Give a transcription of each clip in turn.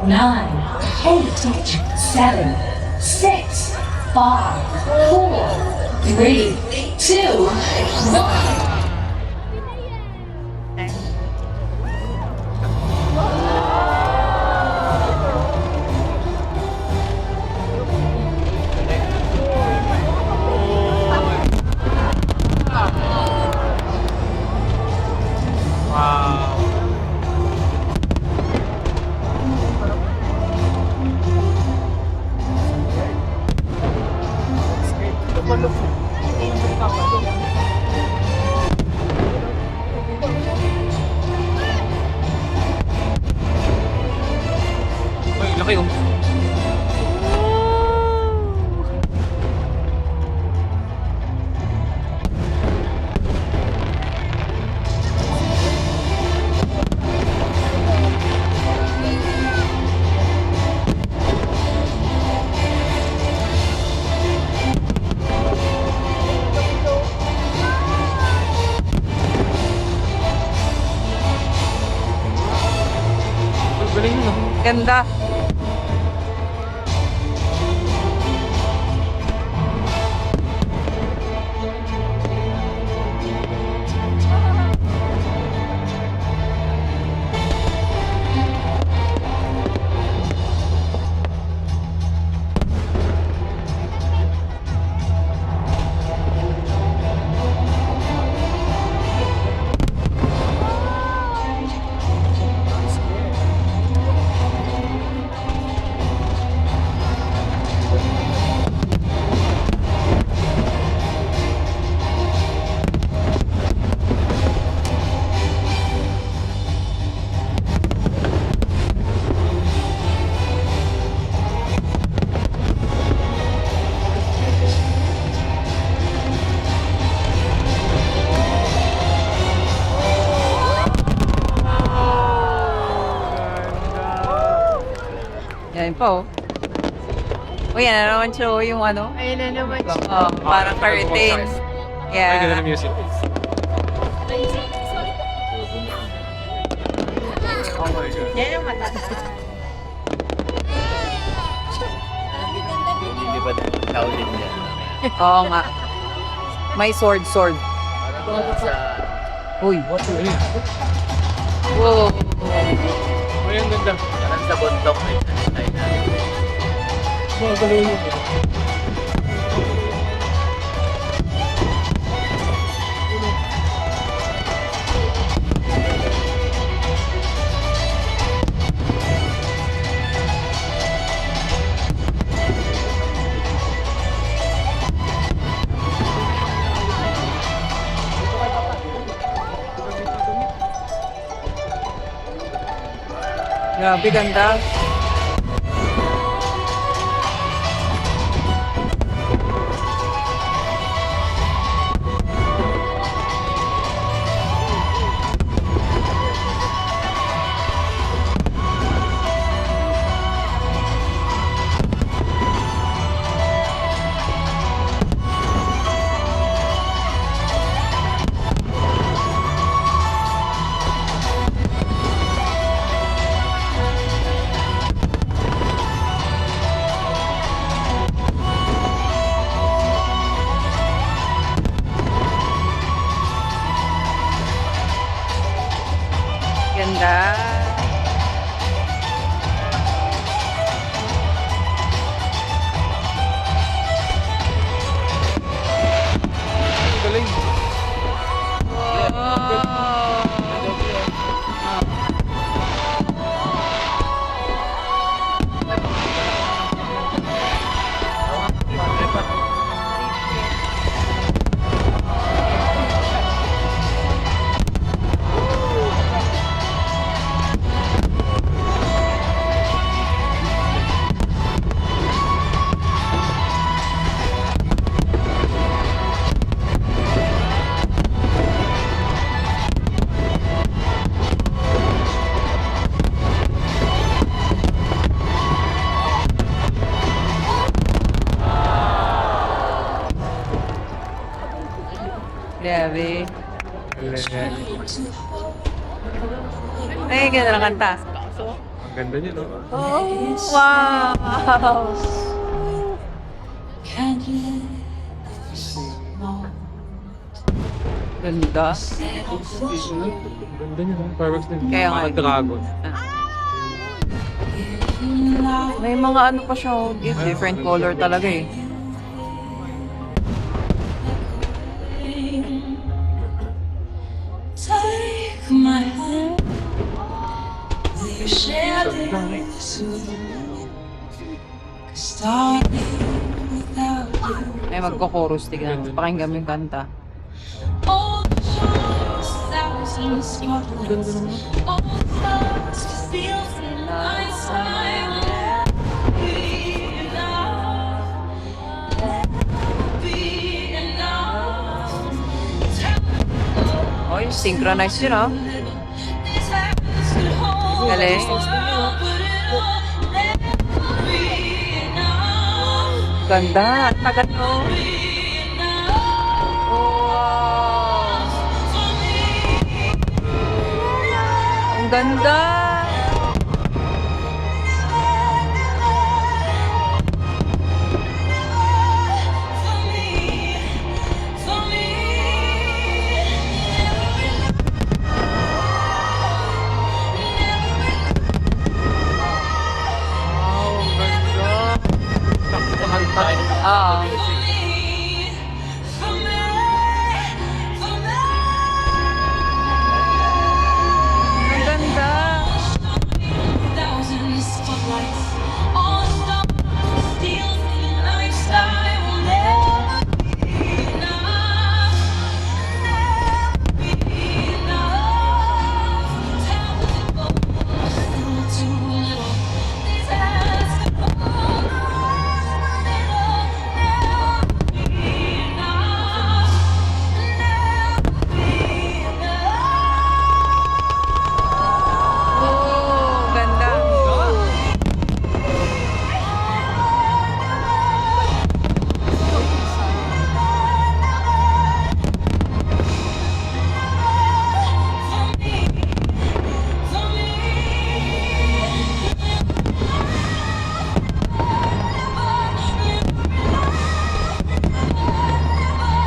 9, 8, 7, 6, 5, 4, 3, 2, 1. Ay, laki oh. Ang galing yun oh. Ganda. Yan pa oh. Uy, yan na naman siya oh, yung ano. Ayun na naman siya. Oh, parang curtain. Ay, ganda Yeah. ng music. Oh my God. Yan ang mata. Hindi ba Shaolin yan? Oo nga. May sword. Sa Uy. Ay, Wow. ay, ang ganda. parang sa bundok may tayo na. Mga galing yun. Grabe, ganda. Ganda. Ang galing. Grabe. Ay, ganda ng kanta. Ganda niya, no? Oh, wow! Can't let this moment Ganda. Ganda niya, no? Parang Kaya nga. mga dragon. in life. May mga ano pa siya, oh, different color talaga eh. Take my hand. Will you share this with me? Starting without you. Ay, magko-chorus. Tignan mo. Pakinggan mo yung kanta. All the shines, thousand spotlights. All the stars, steals in the night sky. Will never be enough. Never be enough. Oh, yung synchronize yun, ah. These hands could hold Galing. the world, but it'll never be enough. Ganda. Tagal mo. Be enough Wow! for me. Ang ganda! For me, for me. Ah. Ang ganda! Oh, ganda!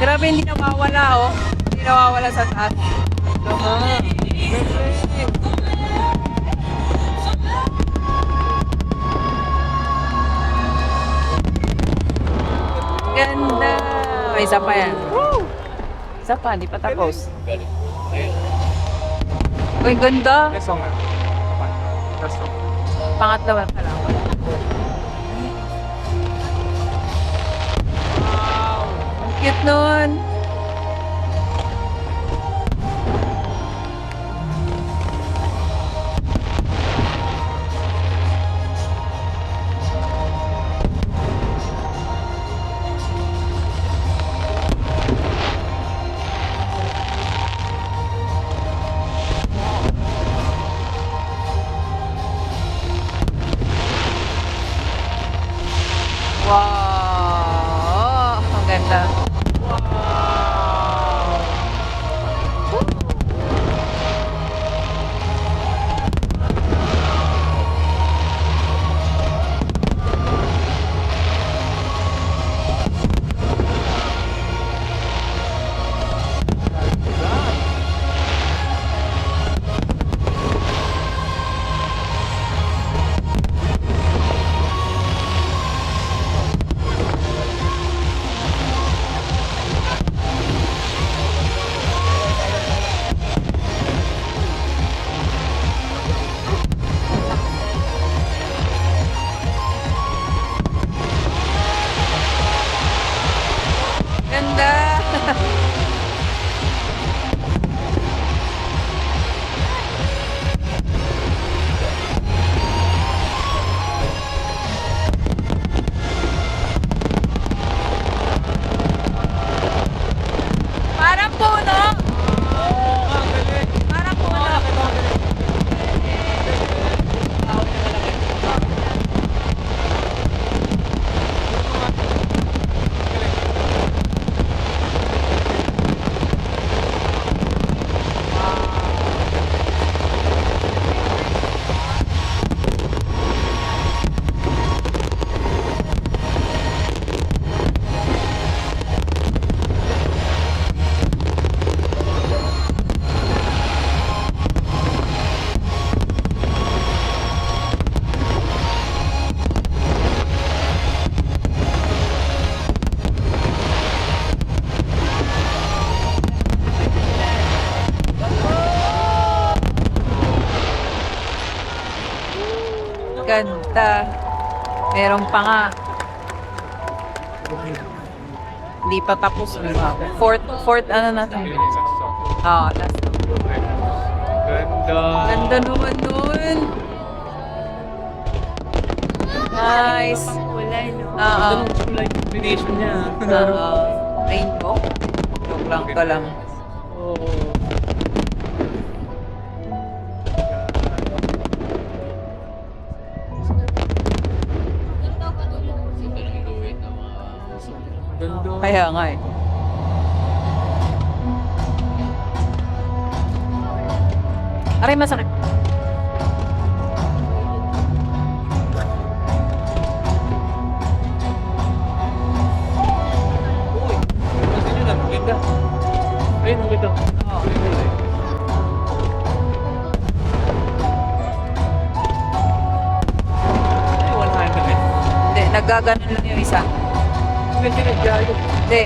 Grabe, hindi nawawala, oh. Hindi nawawala sa taas. Ganda! May isa pa yan. Isa pa, hindi pa tapos. Galing. Ayun. Uy, ganda! Next song, ah. Next song. Pangatlo pa lang. Ang cute nun! Wow! Ang ganda. Ganda. Meron pa nga. Hindi pa tapos. Fourth ano na to? Oo, last. Ganda. Ganda naman nun. Nice. Kulay, no? Oo. Kulay combination niya. Rainbow. Joke lang to lang. Oo. Ganda. Kaya nga eh. Aray, masakit. Uy, kasi nyo lang, ganda. Ayun, ang ganda. Ay, wala ka na. Hindi, naggaganon lang yung isa. Ganda na dyan. Hindi.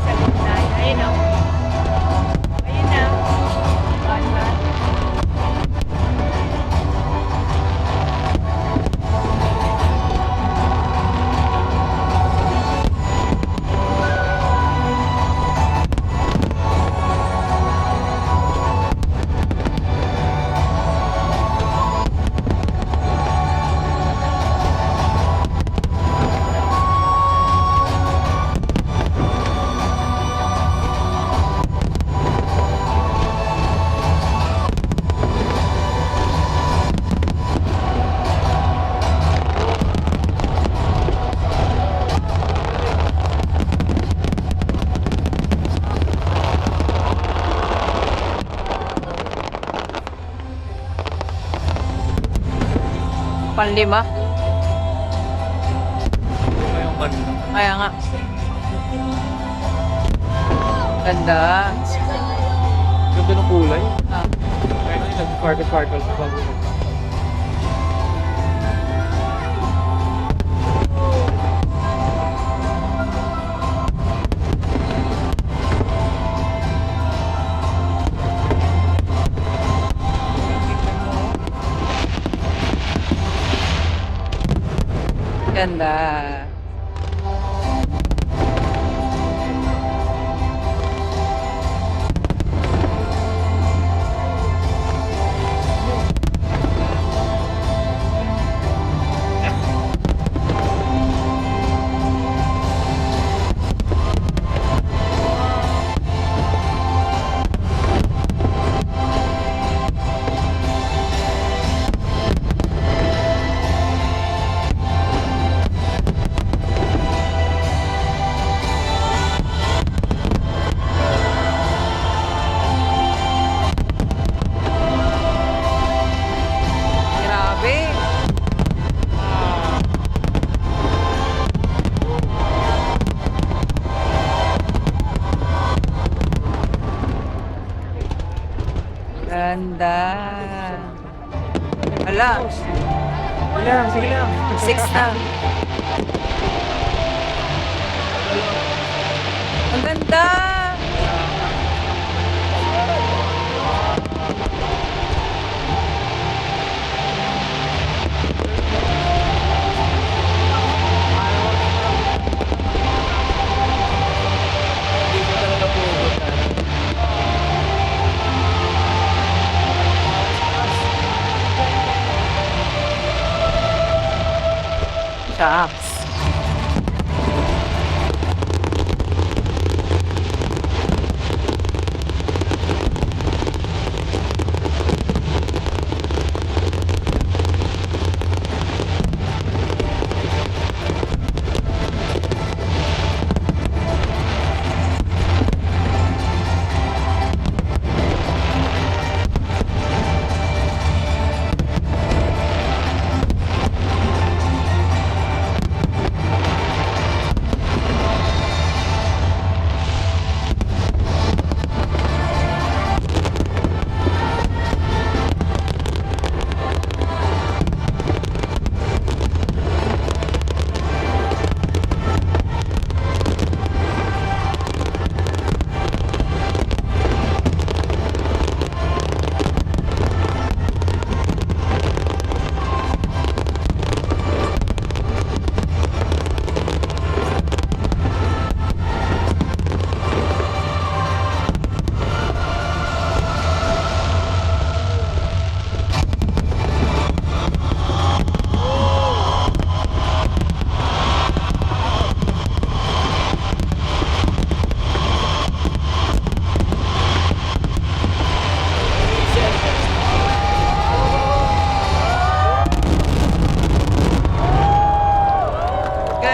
Sa gitna. Ayun, oh. Ayun na. Ganda. Panlima. Ayun, ganda. Kaya nga. Ganda. Ganda ng kulay. Ah. Kaya nga yung nag-sparkle sa bago. Ganda. Grabe. Ganda. Ala, Sige lang, sige lang. 6 na. Ang ganda. Hindi ko talaga pupunta. Shucks.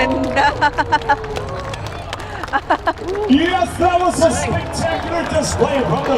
ganda. Yes, that was a spectacular display from the